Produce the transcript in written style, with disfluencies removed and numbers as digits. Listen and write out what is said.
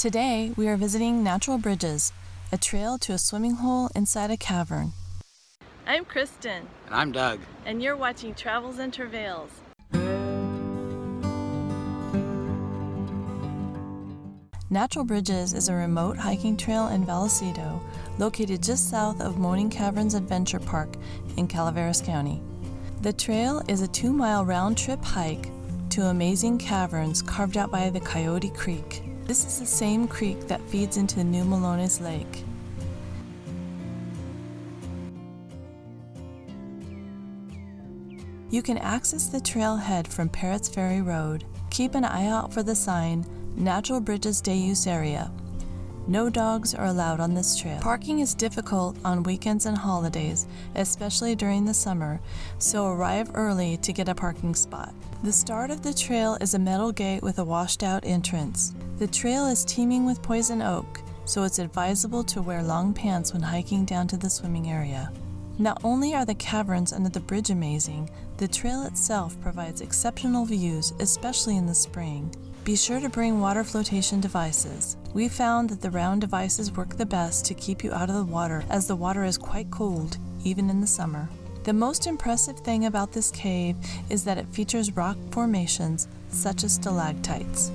Today, we are visiting Natural Bridges, a trail to a swimming hole inside a cavern. I'm Kristen. And I'm Doug. And you're watching Travels and Travails. Natural Bridges is a remote hiking trail in Vallecito, located just south of Moaning Caverns Adventure Park in Calaveras County. The trail is a 2-mile round-trip hike to amazing caverns carved out by the Coyote Creek. This is the same creek that feeds into the new Melones Lake. You can access the trailhead from Parrots Ferry Road. Keep an eye out for the sign, Natural Bridges Day Use Area. No dogs are allowed on this trail. Parking is difficult on weekends and holidays, especially during the summer, so arrive early to get a parking spot. The start of the trail is a metal gate with a washed-out entrance. The trail is teeming with poison oak, so it's advisable to wear long pants when hiking down to the swimming area. Not only are the caverns under the bridge amazing, the trail itself provides exceptional views, especially in the spring. Be sure to bring water flotation devices. We found that the round devices work the best to keep you out of the water, as the water is quite cold, even in the summer. The most impressive thing about this cave is that it features rock formations such as stalactites.